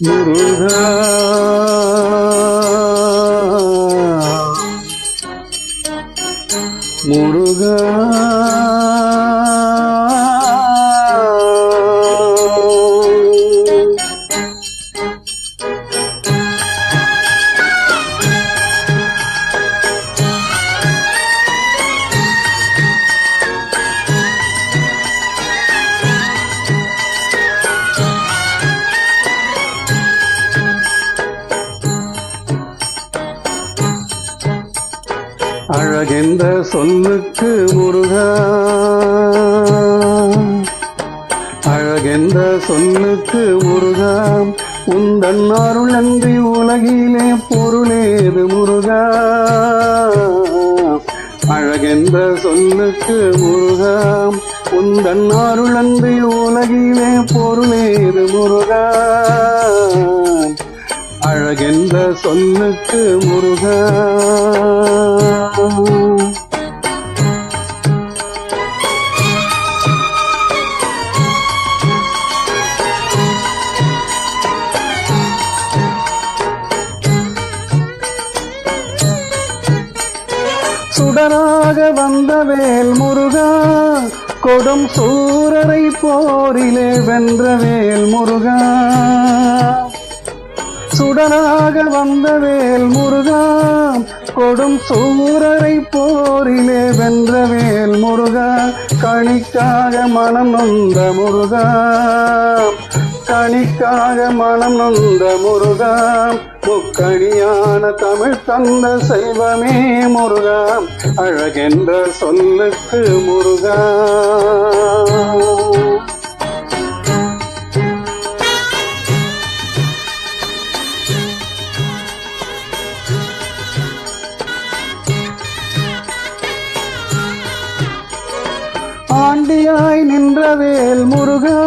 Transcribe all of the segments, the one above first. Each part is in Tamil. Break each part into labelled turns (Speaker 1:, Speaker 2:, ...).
Speaker 1: முருகா முருகா அழகென்ற சொல்லுக்கு முருகா, அழகென்ற சொல்லுக்கு முருகா, உந்தன் அருள் அன்றி உலகிலே பொருளேது முருகா. அழகென்ற சொல்லுக்கு முருகா, உந்தன் அருள் அன்றி உலகிலே பொருளேது முருகா. அழகென்ற சொல்லுக்கு முருகா. சுடராக வந்த வேல் முருகா, கொடும் சூரரை போரிலே வென்ற வேல் முருகா. சுடராக வந்த வேல் முருகா, கொடும் சூரரை போரிலே வென்ற வேல் முருகா. கணிக்காக மனம் நொந்த முருகா, கணிக்காக மனம் நொந்த முருகா. முக்கணியான தமிழ் தந்த செல்வமே முருகா, அழகென்ற சொல்லுக்கு முருகா. ஆண்டியாய் நின்ற வேல் முருகா,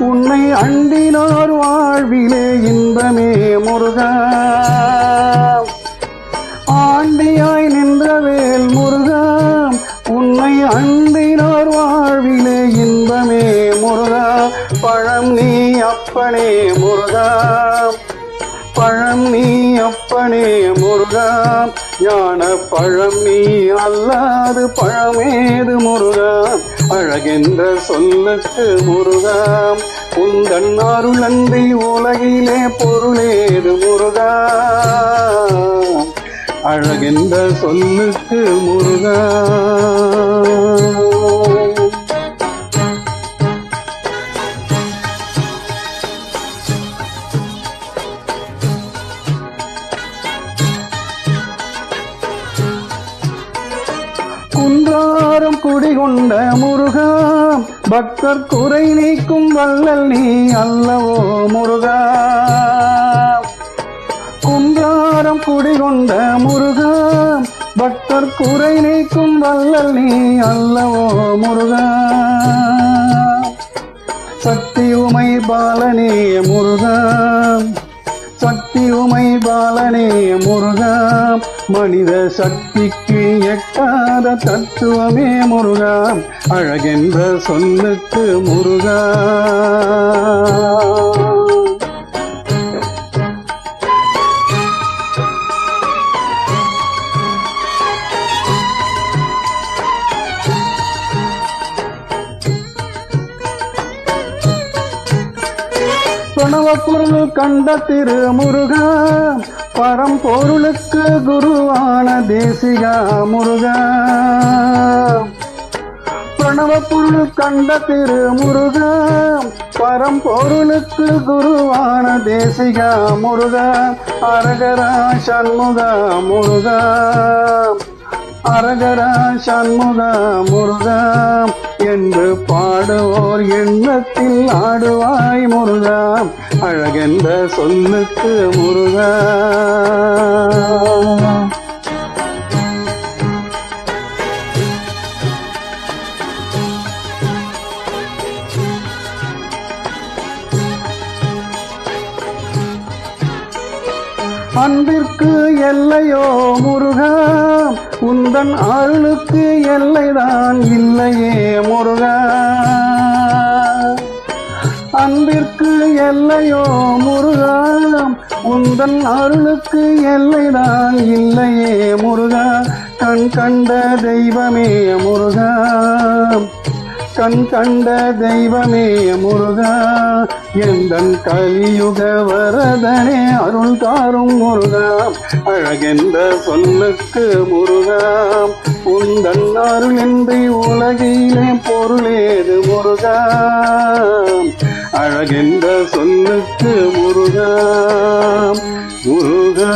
Speaker 1: உன்னை அண்டினோர் வாழ்விலே இன்பமே முருகா. ஆண்டியாய் நின்ற வேல் முருகா, உன்னை அண்டினோர் வாழ்விலே இன்பமே முருகா. பழம் நீ அப்பனே முருகா, பழம் நீ அப்பனே முருகா. ஞான பழம் நீ அல்லாது பழமேது முருகா. அழகென்ற சொல்லுக்கு முருகா, உந்தன் அருள் அன்றி உலகிலே பொருளேது முருகா. அழகென்ற சொல்லுக்கு முருகா. குன்றாரம் குடிகொண்ட முருகா, பக்தர் குறை நீக்கும் வள்ளல் நீ அல்லவோ முருகா. குன்றாரம் குடிகொண்ட முருகா, பக்தர் குறை நீக்கும் வள்ளல் நீ அல்லவோ முருகா. சக்தி உமை பாலனே முருகா, சக்தி உமை பாலனே முருகா. மனித சக்திக்கு எட்டாத தத்துவமே முருகா, அழகென்ற சொல்லுக்கு முருகா. பிரணவ பொருள் கண்ட திரு முருகா, பரம்பொருளுக்கு குருவான தேசிகா முருகா. பிரணவ பொருள் கண்ட திரு முருகா, பரம்பொருளுக்கு குருவான தேசிகா முருகா. அரகரா சண்முகா முருகா, அரகரா சண்முகா முருகா. என்று பாடுவோர் எண்ணத்தில் ஆடுவாய் முருகா, அழகென்ற சொல்லுக்கு முருகா. அன்பிற்கு எல்லையோ முருகா, உந்தன் அருளுக்கு எல்லைதான் இல்லையே முருகா. அன்பிற்கு எல்லையோ முருகா, உந்தன் அருளுக்கு எல்லைதான் இல்லையே முருகா. கண் கண்ட தெய்வமே முருகா, கண் கண்ட தெய்வமே முருகா. எந்தன் கலியுக வரதனே அருள் தாரும் முருகா. அழகென்ற சொல்லுக்கு முருகா, உந்தன் அருளின்றி உலகிலே பொருளேது முருகா. அழகென்ற சொல்லுக்கு முருகா, முருகா.